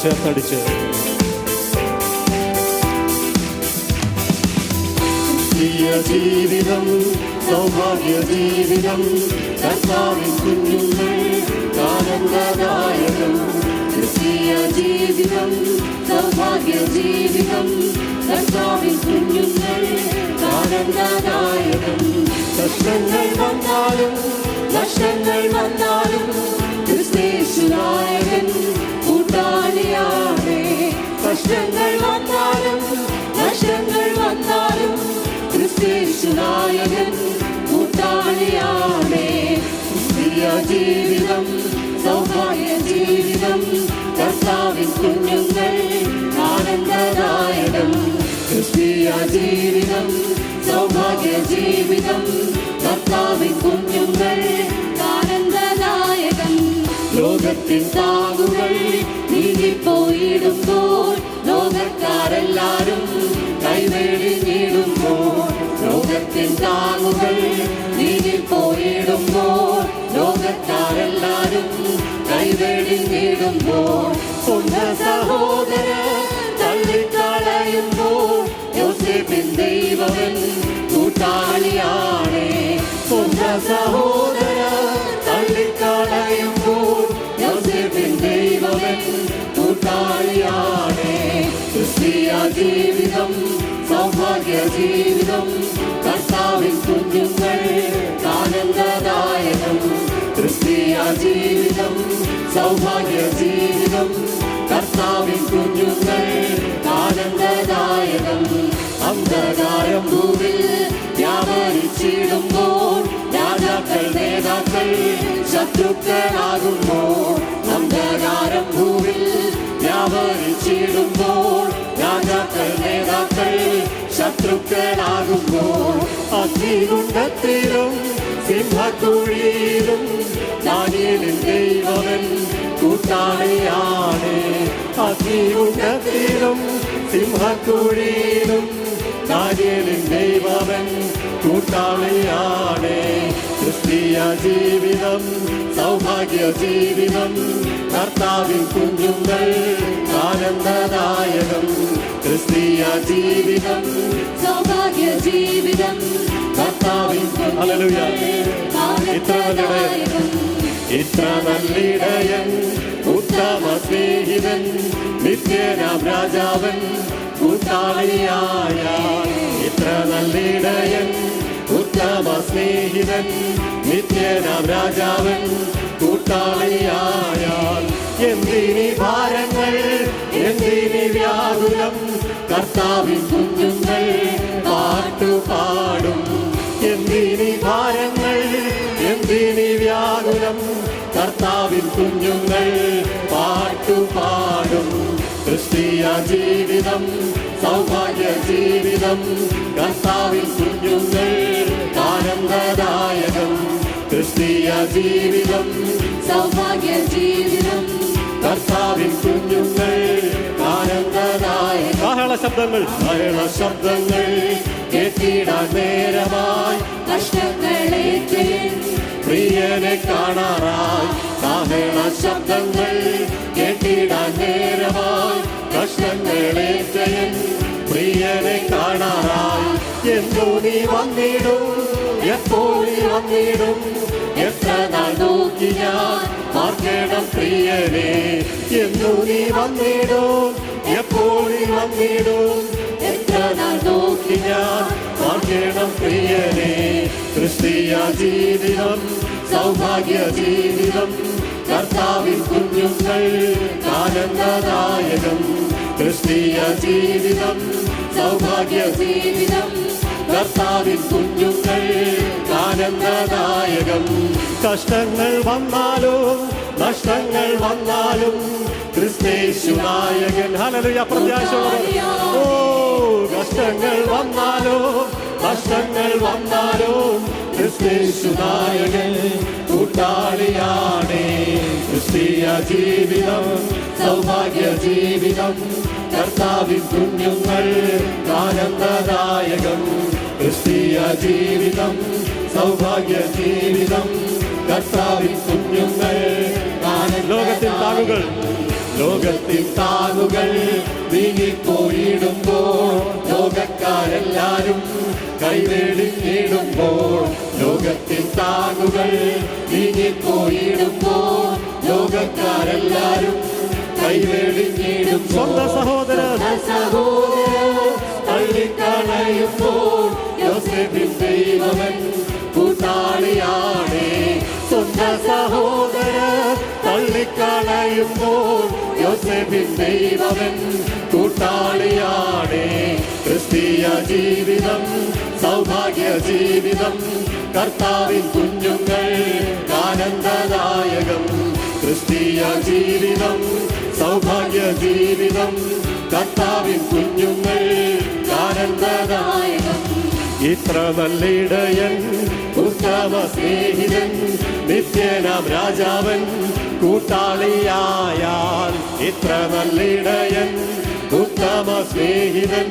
ചേർത്തടിച്ച് ജീവിതം സൗഭാഗ്യ ജീവിതം കർത്താവിൻ കുഞ്ഞുങ്ങൾ ആനന്ദദായകം. ക്രിസ്തീയ ജീവിതം സൗഭാഗ്യ ജീവിതം കർത്താവിൻ കുഞ്ഞുങ്ങൾ ആനന്ദദായകം. കഷ്ടങ്ങൾ വന്നാലും നഷ്ടങ്ങൾ വന്നാലും ക്രിസ്തേശുനായകൻ കൂട്ടാളിയാണ്. കഷ്ടങ്ങൾ വന്നാലും നഷ്ടങ്ങൾ വന്നാലും ക്രിസ്തേശുനായകൻ കൂട്ടാളിയാണ്. ക്രിസ്തീയ ജീവിതം സൗഭാഗ്യ ജീവിതം കർത്താവിൻ കുഞ്ഞുങ്ങൾ ആനന്ദദായകം. ക്രിസ്തീയ ജീവിതം സൗഭാഗ്യ ജീവിതം കർത്താവിൻ കുഞ്ഞുങ്ങൾ ആനന്ദദായകം. ലോകത്തിൻ താങ്ങുകൾ നീങ്ങിപ്പോയിടുമ്പോൾ ലോകക്കാരെല്ലാരും കൈവെടിഞ്ഞിടുമ്പോൾ ലോകത്തിൻ താങ്ങുകൾ നീങ്ങിപ്പോയിടുമ്പോൾ ലോകക്കാരെല്ലാരും കൈവെടിഞ്ഞിടുമ്പോൾ സ്വന്തം സഹോദര തള്ളിക്കളയുമ്പോൾ യോസേഫിൻ ദൈവമൻ കൂട്ടാളിയാണ്. സ്വന്തം സഹോദര തള്ളിക്കളയുമ്പോൾ യോസേഫിൻ ദൈവമൻ കൂട്ടാളിയാണ്. ക്രിസ്തീയ ജീവിതം സൗഭാഗ്യ ജീവിതം കർത്താവിൻ കുഞ്ഞുങ്ങൾ ആനന്ദദായകം. ക്രിസ്തീയ ജീവിതം സൗഭാഗ്യ ജീവിതം കർത്താവിൻ കുഞ്ഞുങ്ങൾ ആനന്ദദായകം. അന്ധകാരം ഭൂമിൽ വ്യാപരിച്ചിടുമ്പോൾ രാജാക്കൾ നേതാക്കൾ ശത്രുക്കളാകുമ്പോൾ അന്ധകാരം ഭൂമിൽ വ്യാപരിച്ചിടുമ്പോൾ രാജാക്കൾ നേതാക്കൾ ശത്രുക്കളാകുമ്പോൾ അഗ്നികുണ്ഡത്തിലും സിംഹക്കുഴിയിലും ദാനിയേലിൻ ദൈവമൻ കൂട്ടാളിയാണ്. അഗ്നികുണ്ഡത്തിലും സിംഹക്കുഴിയിലും ദാനിയേലിൻ ദൈവമൻ കൂട്ടാളിയാണ്. ക്രിസ്തീയ ജീവിതം സൗഭാഗ്യ ജീവിതം കർത്താവിൻ കുഞ്ഞുങ്ങൾ ആനന്ദദായകം. ക്രിസ്തീയ ജീവിതം സൗഭാഗ്യ ജീവിതം കർത്താവിൻ കുഞ്ഞുങ്ങൾ ആനന്ദദായകം. ഇത്ര നല്ലിടയൻ ഉത്തമ സ്നേഹിതൻ നിത്യനാം രാജാവൻ കൂട്ടാളിയായ. ഇത്ര നല്ലിടയൻ ഉത്തമ സ്നേഹിതൻ നിത്യനാം രാജാവൻ കൂട്ടാളിയായാൽ എന്തിനി ഭാരങ്ങൾ എന്തിനി വ്യാകുലം കർത്താവിൻ കുഞ്ഞുങ്ങൾ പാട്ടുപാടും. എന്തിനി ഭാരങ്ങൾ എന്തിനി വ്യാകുലം കർത്താവിൻ കുഞ്ഞുങ്ങൾ പാട്ടുപാടും. ക്രിസ്തീയ ജീവിതം സൗഭാഗ്യ ജീവിതം കർത്താവിൻ കുഞ്ഞുങ്ങൾ ആനന്ദദായകം. ക്രിസ്തീയ ജീവിതം സൗഭാഗ്യ ജീവിതം കർത്താവിൻ കുഞ്ഞുങ്ങൾ ആനന്ദദായകം. ശബ്ദങ്ങൾ കേട്ടിടാൻ നേരമായി കഷ്ടങ്ങളേറ്റ് പ്രിയനെ കാണാറായി. കാഹള ശബ്ദങ്ങൾ കേട്ടിടാൻ നേരമായി കഷ്ടങ്ങളേറ്റ് പ്രിയനെ കാണാറായി. എന്തോ നീ വന്നിടും എപ്പോൾ നീ വന്നിടും എത്ര നാൾ നോക്കി ഞാൻ പാർക്കണം പ്രിയനെ. എന്തോ നീ വന്നിടും എപ്പോൾ നീ വന്നിടും എത്ര നാൾ നോക്കി ഞാൻ പാർക്കണം പ്രിയനെ. ക്രിസ്തീയ ജീവിതം സൗഭാഗ്യ ജീവിതം കർത്താവിൻ കുഞ്ഞുങ്ങൾ ആനന്ദദായകം. ക്രിസ്തീയ ജീവിതം സൗഭാഗ്യ ജീവിതം കർത്താവിൻ കുഞ്ഞുങ്ങൾ ആനന്ദദായകം. കഷ്ടങ്ങൾ വന്നാലും നഷ്ടങ്ങൾ വന്നാലും ക്രിസ്തേശുനായകൻ ഹല്ലേലൂയ പ്രത്യാശയോടെ. ഓ കഷ്ടങ്ങൾ വന്നാലും നഷ്ടങ്ങൾ വന്നാലും ക്രിസ്തേശുനായകൻ കൂട്ടാളിയാണ്. ക്രിസ്തീയ ജീവിതം സൗഭാഗ്യ ജീവിതം കർത്താവിൻ കുഞ്ഞുങ്ങൾ ആനന്ദദായകം. ക്രിസ്തീയ ജീവിതം സൗഭാഗ്യ ജീവിതം കർത്താവിൻ കുഞ്ഞുങ്ങൾ. ലോകത്തിൻ താങ്ങുകൾ ലോകത്തിൻ താങ്ങുകൾ നീങ്ങിപ്പോയിടുമ്പോൾ, ലോകക്കാരെല്ലാരും കൈവെടിഞ്ഞിടുമ്പോൾ, ലോകത്തിൻ താങ്ങുകൾ നീങ്ങിപ്പോയിടുമ്പോൾ, ലോകക്കാരെല്ലാരും കൈവെടിഞ്ഞിടുമ്പോൾ, സ്വന്തം സഹോദരൻ തള്ളിക്കളയുമ്പോൾ യോസേഫിൻ ദൈവമൻ കൂട്ടാളിയാണേ. സ്വന്തം സഹോദരൻ തള്ളിക്കളയുമ്പോൾ യോസേഫിൻ ദൈവമൻ കൂട്ടാളിയാണേ. ക്രിസ്തീയ ജീവിതം സൗഭാഗ്യ ജീവിതം, കർത്താവിൻ കുഞ്ഞുങ്ങൾ ആനന്ദദായകം. ക്രിസ്തീയ ജീവിതം സൗഭാഗ്യ ജീവിതം, കർത്താവിൻ കുഞ്ഞുങ്ങൾ ആനന്ദദായകം. ഇത്ര നല്ലിടയൻ ഉത്തമ സ്നേഹിതൻ, നിത്യനാം രാജാവൻ കൂട്ടാളിയായാൽ. ഇത്ര നല്ലിടയൻ ഉത്തമ സ്നേഹിതൻ,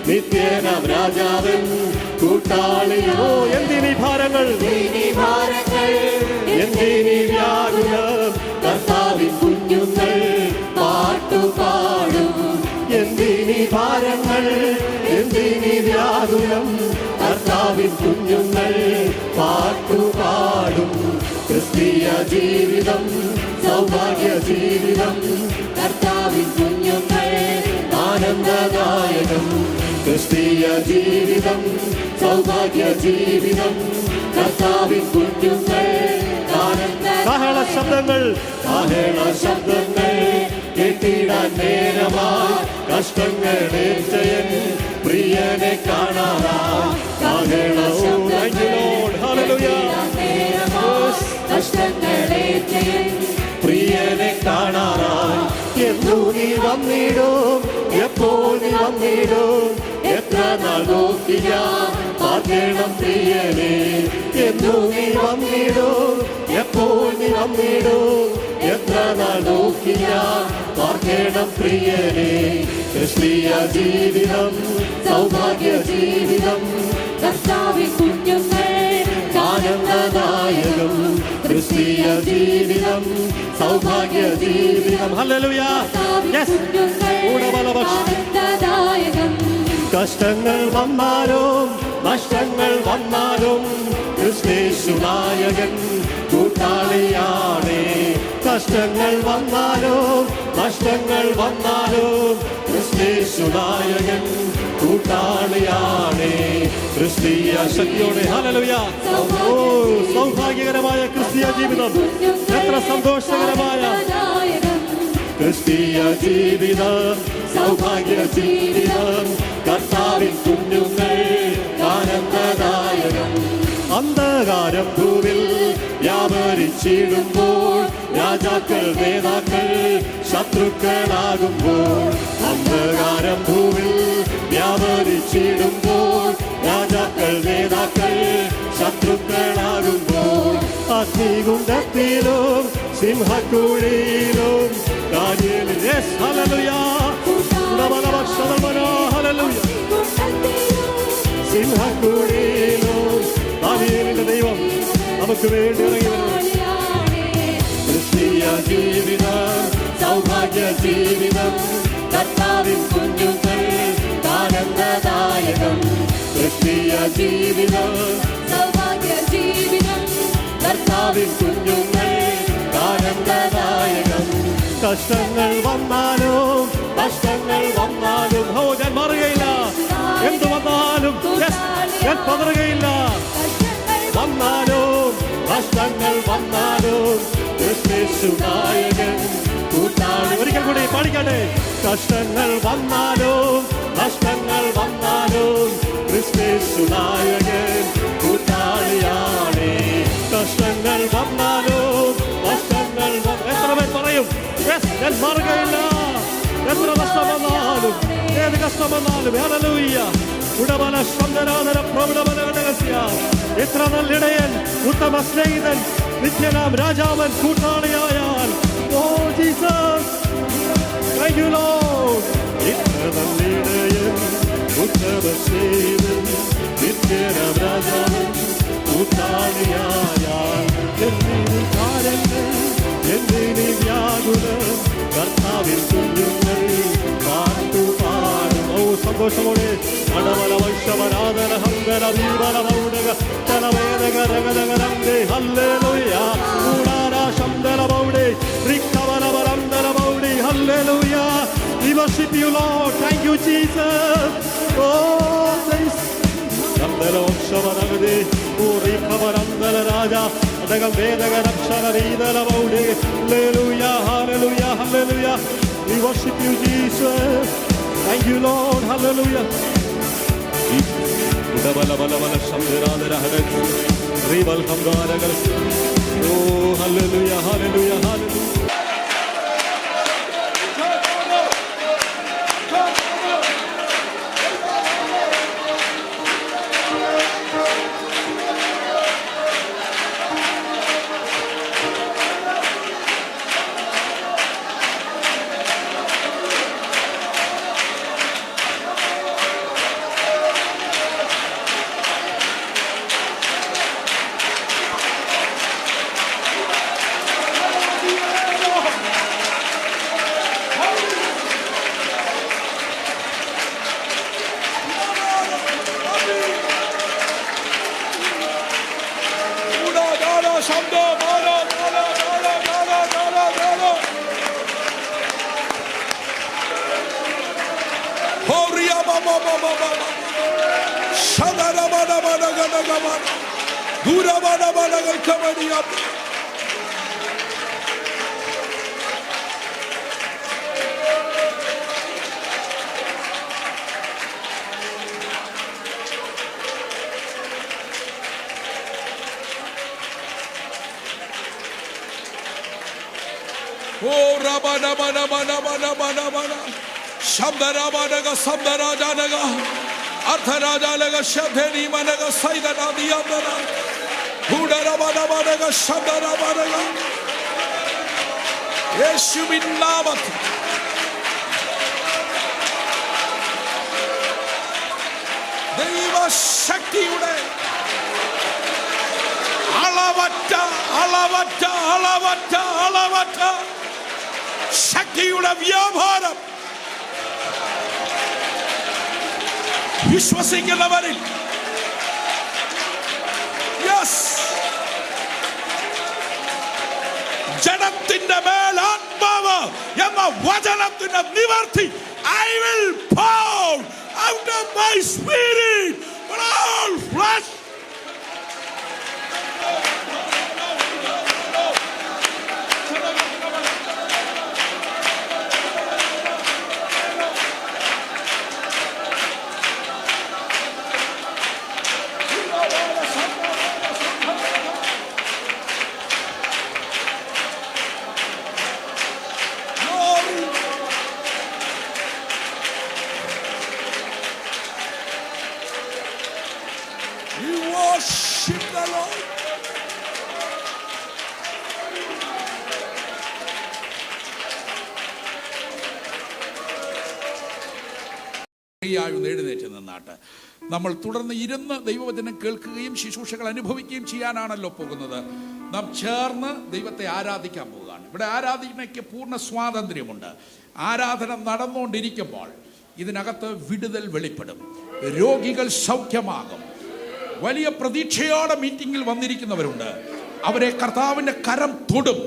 നിത്യനാം രാജാവൻ കൂട്ടാളിയോ. എന്തിനീ ഭാരങ്ങൾ, എന്തിനീ വ്യാകുലം, കർത്താവിൻ കുഞ്ഞുങ്ങൾ പാട്ടുപാടും. എന്തിനീ ഭാരങ്ങൾ, എന്തിനീ വ്യാകുലം, കർത്താവിൻ കുഞ്ഞുങ്ങൾ പാട്ടുപാടും. ക്രിസ്തീയ ജീവിതം സൗഭാഗ്യ ജീവിതം, കർത്താവിൻ കുഞ്ഞുങ്ങൾ ആനന്ദദായകം. ക്രിസ്തീയ ജീവിതം സൗഭാഗ്യ ജീവിതം, കർത്താവിൻ കുഞ്ഞുങ്ങൾ കാഹള ശബ്ദങ്ങൾ, കാഹള ശബ്ദങ്ങൾ കേട്ടിടാൻ നേരമായി, കഷ്ടങ്ങളേറ്റയൻ പ്രിയനെ കാണാനായി. കാഹള പ്രിയനെ കാണാനായി. എന്നു നീ വന്നിടും, എപ്പോൾ നീ വന്നിടും, എത്ര നാൾ നോക്കിയ പാർക്കണം പ്രിയനെ. എന്നു നീ വന്നിടും, എപ്പോൾ നീ വന്നിടും, എത്ര നാൾ നോക്കിയ പാർക്കണം പ്രിയനെ. ക്രിസ്തീയ ജീവിതം സൗഭാഗ്യ ജീവിതം, കർത്താവിൻ കുഞ്ഞുങ്ങൾ ആനന്ദദായകം. ക്രിസ്തീയ ജീവിതം സൗഭാഗ്യ ജീവിതം. ഹല്ലേലൂയ. കഷ്ടങ്ങൾ വന്നാലും നഷ്ടങ്ങൾ വന്നാലും ക്രിസ്തേശു നായകൻ കൂട്ടാളിയാണേ. കഷ്ടങ്ങൾ വന്നാലും നഷ്ടങ്ങൾ വന്നാലും ക്രിസ്തേശു നായകൻ കൂട്ടാളിയാണേ. ക്രിസ്തീയ ശക്തിയോടെ ഹല്ലേലൂയ. ഓ സൗഭാഗ്യകരമായ ക്രിസ്തീയ ജീവിതം, എത്ര സന്തോഷകരമായ ക്രിസ്തീയ ജീവിതം, സൗഭാഗ്യ ജീവിതം, കർത്താവിൻ കുഞ്ഞുങ്ങൾ ആനന്ദദായകം. അന്ധകാരം ഭൂവിൽ വ്യാപരിച്ചിടുമ്പോൾ, രാജാക്കൾ നേതാക്കൾ ശത്രുക്കളാകുമ്പോൾ, അന്ധകാരം ഭൂവിൽ വ്യാപരിച്ചിടുമ്പോൾ, രാജാക്കൾ നേതാക്കൾ ശത്രുക്കളാകുമ്പോൾ, അഗ്നികുണ്ഡത്തിലും സിംഹക്കുഴിയിലും സിംഹക്കുഴിയിലും ദാനിയേലിന്റെ ദൈവം നമുക്ക് വേണ്ടി ഇറങ്ങി വരുന്നു. ക്രിസ്തീയ ജീവിതം സൗഭാഗ്യ ജീവിതം, കർത്താവിൻ കുഞ്ഞുങ്ങൾ ആനന്ദദായകം. ക്രിസ്തീയ ജീവിതം സൗഭാഗ്യ ജീവിതം, കർത്താവിൻ കുഞ്ഞുങ്ങൾ ആനന്ദദായകം. കഷ്ടങ്ങൾ വന്നാലും നഷ്ടങ്ങൾ വന്നാലും ഞാൻ മാറുകയില്ല. എന്തു വന്നാലും ഞാൻ പതറുകയില്ല. വന്നാലും നഷ്ടങ്ങൾ വന്നാലും ക്രിസ്തേശു നായകൻ കൂട്ടാളി. ഒരിക്കൽ കൂടി പാടിക്കട്ടെ. കഷ്ടങ്ങൾ വന്നാലും നഷ്ടങ്ങൾ വന്നാലും ക്രിസ്തേശു നായകൻ കൂട്ടാളിയാണേ. കഷ്ടങ്ങൾ വന്നാലും നഷ്ടങ്ങൾ എത്ര പേർ പറയും ഞാൻ മാറുകയില്ല. എത്ര നഷ്ടം വന്നാലും ഏത് കഷ്ടം വന്നാലും ഹല്ലേലൂയ. ഉടമന ശബ്ദനാദര പ്രൗഢമന രഹസ്യ. എത്ര നല്ലിടയൻ ഉത്തമ സ്നേഹിതൻ നിത്യനാം രാജാവൻ കൂട്ടാളിയായാൽ. Oh Jesus, thank you Lord. ഇത്ര നല്ലിടയൻ ഉത്തമ സ്നേഹിതൻ നിത്യനാം രാജാവൻ കൂട്ടാളിയായാൽ. എന്തിനു കാര്യങ്ങൾ, എന്തിനു വ്യാകുലം, കർത്താവിൻ സന്തോഷമോടെ അടവല വൈഷവരാധന ഹംഗല ദീപല മൗഡക തലവേദക രഗദഗരംദേ ഹല്ലേലൂയ ഊടാര ശംദല മൗഡേ റിക്കവല വരംദല മൗഡി ഹല്ലേലൂയ. We worship you, Lord. Thank you, Jesus. Oh, thanks. Ramdala Vakshavaragade, Urikavarandala Raja, Adaga Vedaga Rakshana Ridala Maude. Hallelujah, hallelujah, hallelujah. We worship you, Jesus. Thank you, Lord. Hallelujah. Udabala bala bala Shamdara Hadak, Rival Hamdara. Oh, hallelujah, hallelujah, hallelujah. Oh, Rabana, Mana, Mana, Mana, Mana, Mana, Shamdara, Managa, Samdara, Janaga, Artharaja, Lega, Shabdeni, Managa, Saidana, the Yamana, Hudara, Mana, Managa, Shamdara, Managa, Yeshubin Lavat, Deva Shakti Ude, Alavata, Alavata, Alavata, Alavata. ശക്തിയുടെ വ്യാപാരം വിശ്വസിക്കുന്നവരിൽ ജനത്തിന്റെ മേൽ ആത്മാവ് എന്ന വചനത്തിന്റെ നിവർത്തി I will pour out of my spirit on all flesh. എഴുന്നേറ്റ് നിന്നാട്ട് നമ്മൾ തുടർന്ന് ഇരുന്ന് ദൈവവചനം കേൾക്കുകയും ശുശ്രൂഷകൾ അനുഭവിക്കുകയും ചെയ്യാനാണല്ലോ പോകുന്നത്. നാം ചേർന്ന് ദൈവത്തെ ആരാധിക്കാൻ പോവുകയാണ്. ഇവിടെ ആരാധനയ്ക്ക് പൂർണ്ണ സ്വാതന്ത്ര്യമുണ്ട്. ആരാധന നടന്നുകൊണ്ടിരിക്കുമ്പോൾ ഇതിനകത്ത് വിടുതൽ വെളിപ്പെടും, രോഗികൾ സൗഖ്യമാകും. വലിയ പ്രതീക്ഷയോടെ മീറ്റിംഗിൽ വന്നിരിക്കുന്നവരുണ്ട്. അവരെ കർത്താവിൻ്റെ കരം തൊടും.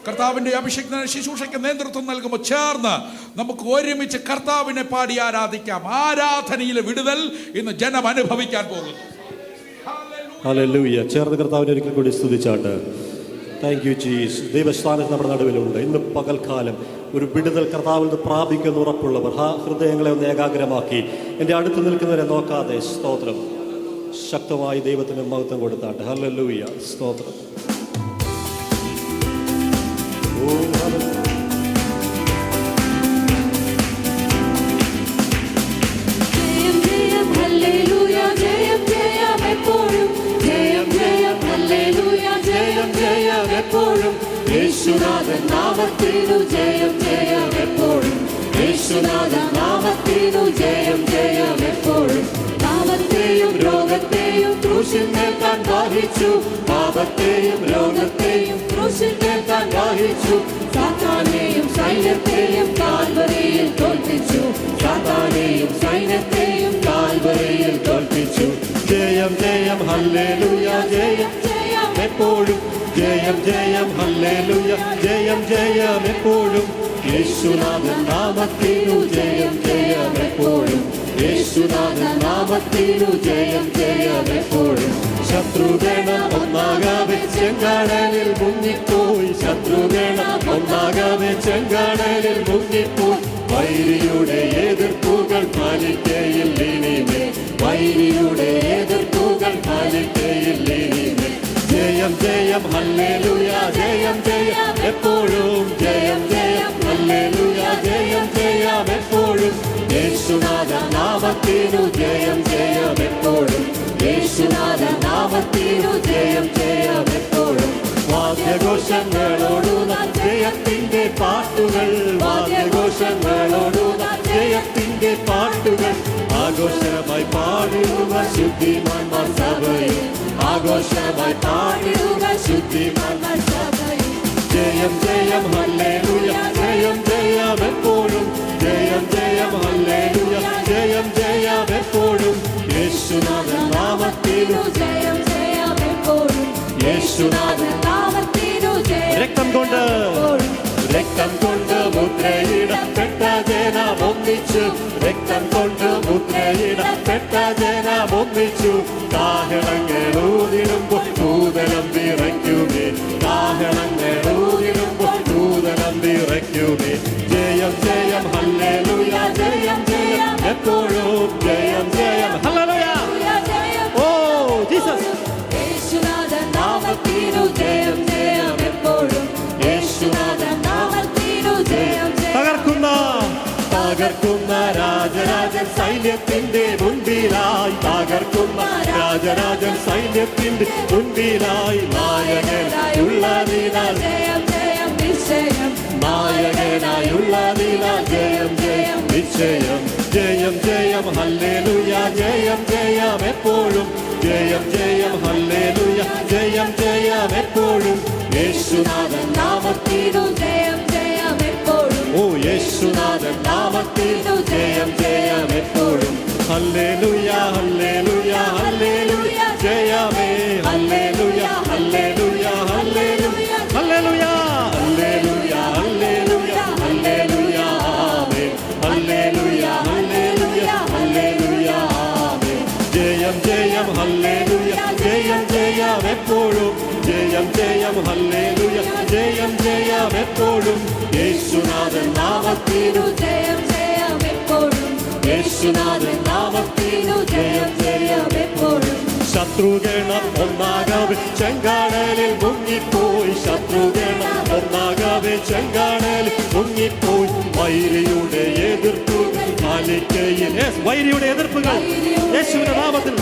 കർത്താവിൻ്റെ അഭിഷേകത്തിന് ശുശ്രൂഷയ്ക്ക് നേതൃത്വം നൽകുമ്പോൾ ചേർന്ന് നമുക്ക് ഒരുമിച്ച് കർത്താവിനെ പാടി ആരാധിക്കാം. ആരാധനയിലെ വിടുതൽ ഇന്ന് ജനം അനുഭവിക്കാൻ പോകുന്നു. ഹല്ലേലൂയ. ചേർന്ന് കർത്താവിനെ ഒരിക്കൽ കൂടി സ്തുതിച്ചാട്ട്. Thank you Jesus. ദൈവസ്ഥാനത്ത് നമ്മുടെ നടുവിലുണ്ട്. ഇന്ന് പകൽക്കാലം ഒരു വിടുതൽ കർത്താവിൽ നിന്ന് പ്രാപിക്കുന്ന ഉറപ്പുള്ളവർ ഹൃദയങ്ങളെ ഒന്ന് ഏകാഗ്രമാക്കി എൻ്റെ അടുത്ത് നിൽക്കുന്നവരെ നോക്കാതെ സ്തോത്രം ശക്തമായി ദൈവത്തിന് മഹത്വം കൊടുത്താട്ടെ. ഹല്ലേലൂയ. സ്തോത്രം. യേശുനാഥൻ നാമത്തിനു ജയം ജയം എപ്പോഴും. യേശുനാഥൻ നാമത്തിനു ജയം ജയം എപ്പോഴും. പാപത്തെയും രോഗത്തെയും ക്രൂശിന്മേൽ താൻ വഹിച്ചു. പാപത്തെയും രോഗത്തെയും ക്രൂശിന്മേൽ താൻ വഹിച്ചു. സാത്താനെയും സൈന്യത്തെയും കാൽവരിയിൽ തോൽപ്പിച്ചു. സാത്താനെയും സകലത്തെയും സൈന്യത്തെയും കാൽവരിയിൽ തോൽപ്പിച്ചു. ജയം ജയം ഹല്ലേലൂയ ജയം ജയം എപ്പോഴും ജയം ജയം ഹല്ലേലൂയ ജയം ജയം എപ്പോഴും യേശുനാഥൻ നാമത്തിനു ജയം ജയം എപ്പോഴും. യേശുനാഥൻ നാമത്തിനു ജയം ജയം എപ്പോഴും. ശത്രുഗണം ഒന്നാകവെ ചെങ്കടലിൽ മുങ്ങിപ്പോയി. ശത്രുഗണം ഒന്നാകവെ ചെങ്കടലിൽ മുങ്ങിപ്പോയി. വൈരിയുടെ എതിർപ്പുകൾ ഫലിക്കയില്ല ഇനിമേൽ. വൈരിയുടെ എതിർപ്പുകൾ ഫലിക്കയില്ല ഇനിമേൽ. ജയം ജയം ഹല്ലേലൂയ ജയം ജയം എപ്പോഴും ജയം ജയം ഹല്ലേലൂയ ജയം ജയം എപ്പോഴും. യേശുനാഥൻ നാമത്തിനു ജയം ജയം എപ്പോഴും. യേശുനാഥൻ നാമത്തിനു ജയം ജയം എപ്പോഴും. വാദ്യഘോഷങ്ങളോടുനാം ജയത്തിന്റെ പാട്ടുകൾ. വാദ്യഘോഷങ്ങളോടുനാം ജയത്തിന്റെ പാട്ടുകൾ. ആഘോഷമായി പാടുക ശുദ്ധിമാന്മാർ സഭയിൽ. ആഘോഷമായി പാടുക ശുദ്ധിമാന്മാർ സഭയിൽ. ജയം ജയം ഹല്ലേലൂയ ജയം ജയം എപ്പോഴും. ജയം ജയം ഹല്ലേലൂയ ജയം ജയം എപ്പോഴും. യേശുനാഥൻ നാമത്തിനു ജയം ജയം എപ്പോഴും. യേശുനാഥൻ നാമത്തിനു ജയം രക്തം കൊണ്ട് രക്തം കൊണ്ട് മുദ്രയിടപ്പെട്ട ജനം ഒന്നിച്ചു. രക്തം കൊണ്ട് മുദ്രയിടപ്പെട്ട ജനം ഒന്നിച്ചു. കാഹളങ്ങളൂതിടുമ്പോൾ ഭൂതലം വിറയ്ക്കുമേ. കാഹളങ്ങളൂതിടുമ്പോൾ ഭൂതലം വിറയ്ക്കുമേ. ജയം ജയം ഹല്ലേലൂയ ജയം ജയം എപ്പോഴും. ജയം ജയം ഹല്ലേലൂയ. Oh Jesus. യേശുനാഥൻ നാമത്തിനു ജയം ജയം എപ്പോഴും. യേശുനാഥൻ നാമത്തിനു ജയം ജയം. തകർക്കുന്ന തകർക്കുന്ന രാജരാജൻ സൈന്യത്തിന്റെ മുൻപിലായി. തകർക്കുന്ന രാജരാജൻ സൈന്യത്തിന്റെ മുൻപിലായി. നായകനായുള്ളതിനാൽ ജയം ജയം നിശ്ചയം. നായകനായുള്ളതിനാൽ ജയം ജയം നിശ്ചയം. ജയം ജയം ഹല്ലേലൂയ ജയം ജയം എപ്പോഴും. ജയം ജയം ഹല്ലേലൂയ ജയം ജയം എപ്പോഴും. യേശുനാഥൻ നാമത്തിനു ജയം ജയം എപ്പോഴും. ഓ യേശുനാഥൻ നാമത്തിനു ജയം ജയം എപ്പോഴും. ഹല്ലേലൂയ ഹല്ലേലൂയ ഹല്ലേലൂയ ജയമേ. ഹല്ലേലൂയ ഹല്ലേലൂയ ഹല്ലേലൂയ ഹല്ലേലൂയ ഹല്ലേലൂയ ഹല്ലേലൂയ ഹല്ലേലൂയ ആമേൻ. ഹല്ലേലൂയ ഹല്ലേലൂയ ഹല്ലേലൂയ ആമേൻ. ജയം ജയം ഹല്ലേലൂയ ജയം ജയം എപ്പോഴും. ജയം ജയം ഹല്ലേലൂയ ജയം ജയം എപ്പോഴും. യേശുനാഥൻ നാമത്തിനു ജയം ജയം എപ്പോഴും. യേശുനാഥൻ നാമത്തിനു ജയം ജയം എപ്പോഴും. ശത്രുഗണം ഒന്നാകവെ ചെങ്കടലിൽ മുങ്ങിപ്പോയി. ശത്രുഗണം ഒന്നാകവെ ചെങ്കടലിൽ മുങ്ങിപ്പോയി. വൈരിയുടെ എതിർപ്പുകൾ ഫലിക്കയിൽ. വൈരിയുടെ എതിർപ്പുകൾ യേശുവിന്റെ നാമത്തിൽ.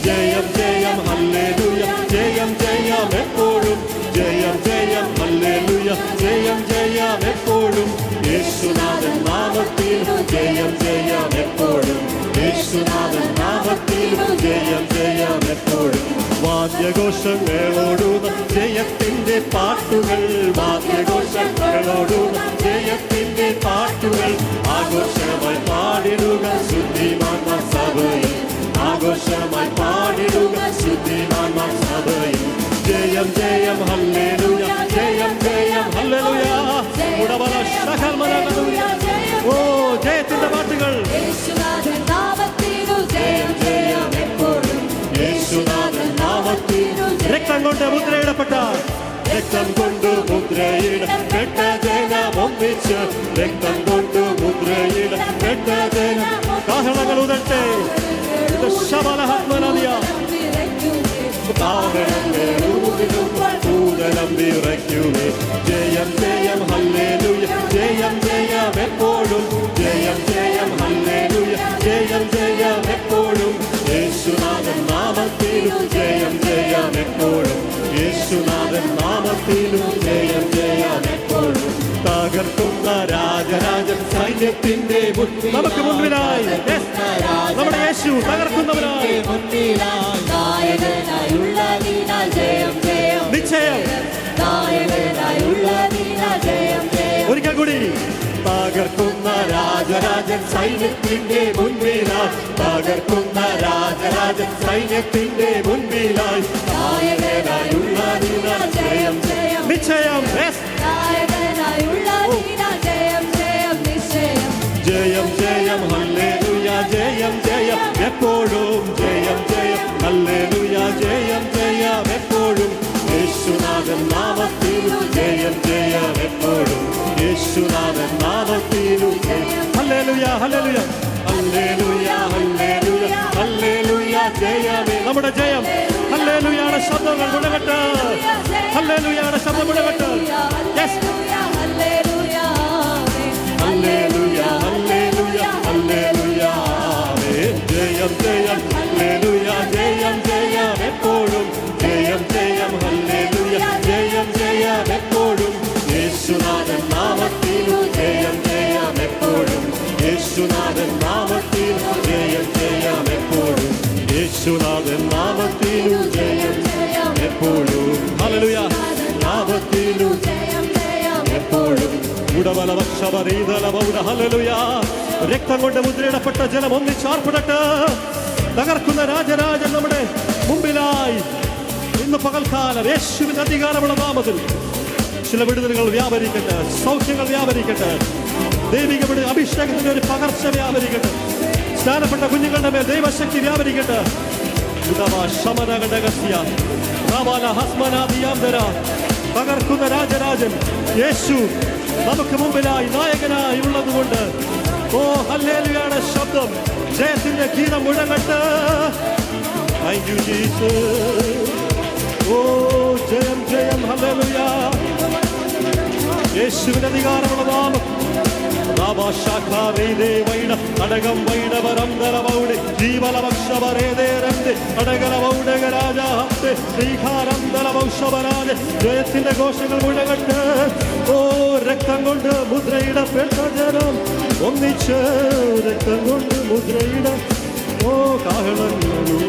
ജയം ജയം ഹല്ലേലൂയ ജയം ജയം എപ്പോഴും. ജയം ജയം ഹല്ലേലൂയ ജയം ജയം എപ്പോഴും. യേശുനാഥൻ നാമത്തിനു ജയം ജയം എപ്പോഴും. യേശുനാഥൻ നാമത്തിനു ജയം ജയം എപ്പോഴും. വാദ്യഘോഷങ്ങളോടുനാം ജയത്തിന്റെ പാട്ടുകൾ. വാദ്യഘോഷങ്ങളോടുനാം ജയത്തിന്റെ പാട്ടുകൾ. ആഘോഷമായി പാടിടുക ശുദ്ധിമാന്മാർ സഭയിൽ. ആഘോഷമായി പാടിടുക ശുദ്ധിമാന്മാർ സഭയിൽ. ജയം ജയം ഹല്ലേലൂയ ജയം ജയം ഹല്ലേലൂയ. ഉടവല ശകൽമലൂയ. ഓ ജയത്തിന്റെ പാട്ടുകൾ. യേശുനാഥൻ നാമത്തിനു ജയം ജയം എപ്പോഴും. യേശുനാഥൻ നാമത്തിൽ രക്തം കൊണ്ട് മുദ്രയിടപ്പെട്ട രക്തം കൊണ്ട് മുദ്രയിടപ്പെട്ട ജനം ഒന്നിച്ച്. രക്തം കൊണ്ട് മുദ്രയിടപ്പെട്ട ജനം. കാഹളങ്ങൾ ഉദട്ടെ. ശബലഹത്മനദിയ ഭൂതലം വിറയ്ക്കുമേ. ജയം ജയം ഹല്ലേലൂയ ജയം ജയം എപ്പോഴും. ജയം ജയം ഹല്ലേലൂയ ജയം ജയം എപ്പോഴും. യേശുനാഥൻ നാമത്തിലും ജയം ജയം എപ്പോഴും. യേശുനാഥൻ നാമത്തിലും ജയം ജയം എപ്പോഴും. തകർക്കുന്ന രാജരാജൻ സൈന്യത്തിന്റെ നമുക്ക് മുൻപിലായി. നമ്മുടെ യേശു തകർക്കുന്നവരായി നിശ്ചയം. ഒരിക്കൽ കൂടി തകർക്കുന്ന രാജ രാജരാജൻ സൈന്യത്തിന്റെ മുൻപിലായി, തകർക്കുന്ന രാജരാജൻ സൈന്യത്തിന്റെ മുൻപിലായി, നായകനായുള്ള ദിന ജയം ജയം നിശ്ചയം. നായകനായുള്ള ദിന ജയം ജയം നിശ്ചയം. ജയം ജയം ഹല്ലേലൂയ, ജയം ജയം എപ്പോഴും, ജയം ജയം ഹല്ലേലൂയ, ജയം ജയം എപ്പോഴും, യേശുനാഥൻ നാമത്തിലു ജയം ജയം എപ്പോഴും, യേശുനാഥൻ നാമത്തിലു ജയം. ഹല്ലേലൂയ ഹല്ലേലൂയ ഹല്ലേലൂയ ഹല്ലേലൂയ ഹല്ലേലൂയ, ജയമേ നമ്മുടെ ജയം. ഹല്ലേലൂയയുടെ ശബ്ദങ്ങൾ മുഴങ്ങട്ടെ, ഹല്ലേലൂയയുടെ ശബ്ദം മുഴങ്ങട്ടെ. യെസ്, ഹല്ലേലൂയ ഹല്ലേലൂയ ഹല്ലേലൂയ ഹല്ലേലൂയ, ജയം ജയം ഹല്ലേലൂയ, ജയം ജയം എപ്പോഴും, ജയം ജയം ഹല്ലേലൂയ, ജയം ജയം എപ്പോഴും, യേശുനാഥൻ നാമത്തിലു ജയം ജയം എപ്പോഴും, യേശുനാഥൻ നാമത്തിലു ജയം ജയം എപ്പോഴും, യേശുനാഥൻ നാമത്തിലു ജയം ജയം എപ്പോഴും. ഹല്ലേലൂയ, നാമത്തിലു ജയം ജയം എപ്പോഴും. ഹല്ലേലൂയ, രക്തം കൊണ്ട് മുദ്രയിടപ്പെട്ട ജലം ഒന്നിച്ചാർപ്പിടട്ടെ. തകർക്കുന്ന രാജരാജൻ നമ്മുടെ മുമ്പിലായി ഇന്ന് പകൽക്കാലം യേശുവിന്റെ അധികാരമുള്ള നാമത്തിൽ ചില വിടുതലുകൾ വ്യാപരിക്കട്ടെ, സൗഖ്യങ്ങൾ വ്യാപരിക്കട്ടെ, ദൈവിക അഭിഷേകത്തിന്റെ ഒരു പകർച്ച വ്യാപരിക്കട്ടെ, സ്നാനപ്പെട്ട കുഞ്ഞുങ്ങളുടെ മേൽ ദൈവശക്തി വ്യാപരിക്കട്ടെ. തകർക്കുന്ന രാജരാജൻ യേശു നമുക്ക് മുമ്പിലായി നായകനായി ഉള്ളതുകൊണ്ട്, ഓ ഹല്ലേലൂയയുടെ ശബ്ദം, ജയത്തിന്റെ ഗീതം മുഴങ്ങട്ടെ. Thank you Jesus. ഓ ജയം ജയം ഹല്ലേലൂയ, യേശുവിന്റെ അധികാരമുള്ള നാമം. അടകം വൈഡവരന്തരമൗടെ ജീവലവക്ഷവരേതേരന്റെ അടകലമൗടകരാജാഹത്തെ ശ്രീകാരന്തലവൗഷവരാജ, ജയത്തിന്റെ ഘോഷങ്ങൾ മുഴങ്ങട്ടെ. ഓ രക്തം കൊണ്ട് മുദ്രയിടപ്പെട്ട ജനം ഒന്നിച്ച്, രക്തം കൊണ്ട് മുദ്രയിട, ഓ കാഹളങ്ങളും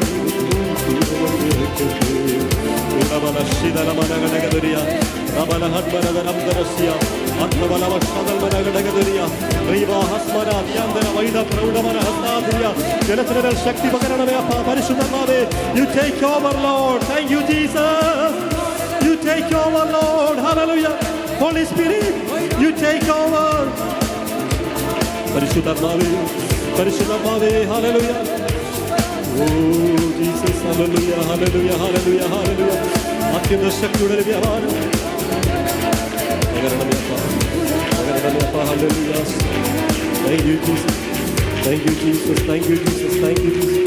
ജലത്തിനുമേൽ ശക്തി പകരണമേ അപ്പ, പരിശുദ്ധമാവേ. You take over, Lord. Thank you, Jesus. You take over, Lord. Hallelujah. Holy Spirit, you take over. പരിശുദ്ധമാവേ, പരിശുദ്ധമാവേ. Hallelujah. Oh Jesus, hallelujah, hallelujah, hallelujah, hallelujah. അത്യുന്ന ശക്തിയുടെ വ്യാപാരം hallelujah. Thank you Jesus, thank you Jesus, thank you Jesus, thank you Jesus,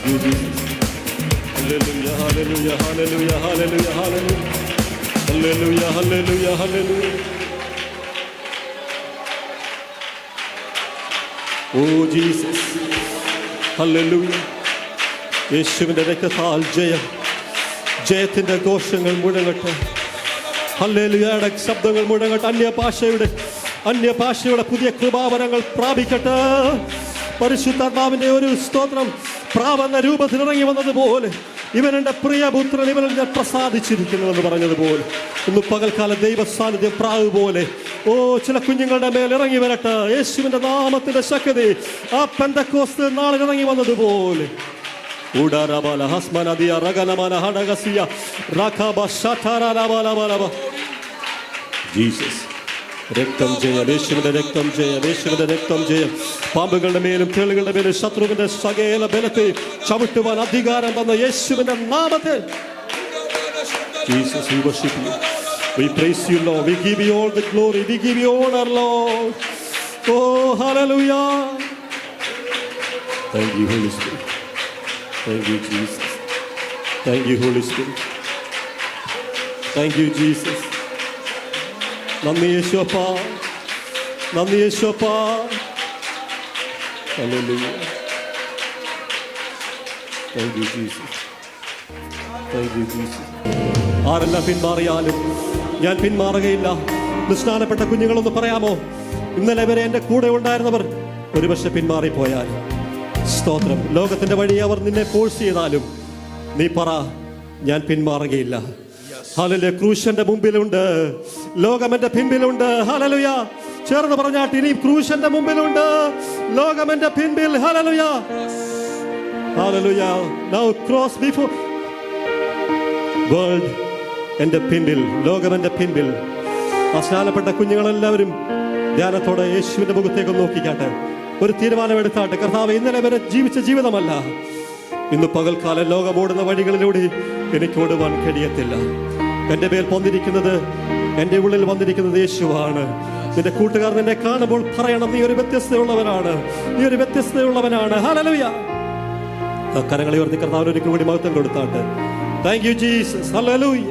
you Jesus. Hallelujah, hallelujah, hallelujah, hallelujah, hallelujah, hallelujah, hallelujah, hallelujah. Oh Jesus, hallelujah. യേശുവിന്റെ രക്തത്താൽ ജയം, ജയത്തിന്റെ ഘോഷങ്ങൾ മുഴങ്ങട്ടെ. ഹല്ലേലൂയയുടെ ശബ്ദങ്ങൾ മുഴങ്ങട്ടെ. അന്യഭാഷയുടെ പുതിയ കൃപാവരങ്ങൾ പ്രാപിക്കട്ടെ. പരിശുദ്ധാത്മാവിന്റെ ഒരു സ്തോത്രം പ്രാവെന്ന രൂപത്തിൽ ഇറങ്ങി വന്നതുപോലെ, ഇവൻ എൻ്റെ പ്രിയപുത്രൻ, ഇവനിൽ ഞാൻ പ്രസാദിച്ചിരിക്കുന്നുവെന്ന് പറഞ്ഞതുപോലെ, ഇന്ന് പകൽക്കാലം ദൈവ സാന്നിധ്യം പ്രാവ് പോലെ ഓ ചില കുഞ്ഞുങ്ങളുടെ മേൽ ഇറങ്ങി വരട്ടെ. യേശുവിന്റെ നാമത്തിന്റെ ശക്തി ആ പെന്തക്കോസ്ത് നാളിൽ ഇറങ്ങി വന്നതുപോലെ. ജീസസ്, രക്തം ജയം, യേശുവിന്റെ രക്തം ജയം, യേശുവിന്റെ രക്തം ജയം. പാമ്പുകളുടെ മേലും തേളുകളുടെ മേലും ശത്രുവിന്റെ സകല ബലത്തെ ചവിട്ടുവാൻ അധികാരം തന്ന യേശുവിന്റെ നാമത്തിൽ Jesus, we worship you. We praise you, Lord. We give you all the glory. We give you honor, Lord. Oh, hallelujah. Thank you, Holy Spirit. Thank you, Jesus. Thank you, Holy Spirit. Thank you, Jesus. നന്ദി യേശുവപ്പാ, നന്ദി യേശുവപ്പാ. Hallelujah. Thank you, Jesus. Thank you, Jesus. ആരെല്ലാം പിന്മാറിയാലും ഞാൻ പിന്മാറുകയില്ല. സ്നാനപ്പെട്ട കുഞ്ഞുങ്ങളൊന്ന് പറയാമോ? ഇന്നലെ വരെ എൻ്റെ കൂടെ ഉണ്ടായിരുന്നവർ ഒരുപക്ഷെ പിന്മാറിപ്പോയാൽ, സ്തോത്രം, ലോകത്തിന്റെ വഴി അവർ നിന്നെ ഫോഴ്സ് ചെയ്താലും നീ പറ, ഞാൻ പിന്മാറുകയില്ല. ഹല്ലേലൂയ. ക്രൂശന്റെ മുമ്പിലുണ്ട്, ലോകം എന്റെ പിൻപിലുണ്ട്. ഹല്ലേലൂയ. ചേർന്ന് പറഞ്ഞാട്ട് ഇനി ക്രൂശന്റെ മുമ്പിലുണ്ട്, ലോകം എന്റെ പിൻപിൽ. ഹല്ലേലൂയ. ഹല്ലേലൂയ. Now cross before world എന്റെ പിൻപിൽ, ലോകം എന്റെ പിൻപിൽ. ആ സ്നാനപ്പെട്ട കുഞ്ഞുങ്ങളെല്ലാവരും ധ്യാനത്തോടെ യേശുവിന്റെ മുഖത്തേക്ക് നോക്കിക്കാട്ടെ. ഒരു തീരുമാനമെടുത്താട്ടെ. കർത്താവ്, ഇന്നലെ വരെ ജീവിച്ച ജീവിതമല്ല, ഇന്ന് പകൽക്കാലം ലോകമോടുന്ന വഴികളിലൂടെ എനിക്ക് ഓടുവാൻ കഴിയത്തില്ല. എന്റെ മേൽ വന്നിരിക്കുന്നത്, എന്റെ ഉള്ളിൽ വന്നിരിക്കുന്നത് യേശുവാണ്. നിന്റെ കൂട്ടുകാർ നിന്നെ കാണുമ്പോൾ പറയണം, നീ ഒരു വ്യത്യസ്തയുള്ളവനാണ്, നീ ഒരു വ്യത്യസ്തയുള്ളവനാണ്. ഹല്ലേലൂയ. കരങ്ങളെ ഉയർത്തി കർത്താവിന് ഒരിക്കൽ കൂടി മഹത്വം കൊടുത്താട്ടെ. Thank you Jesus. ഹല്ലേലൂയ.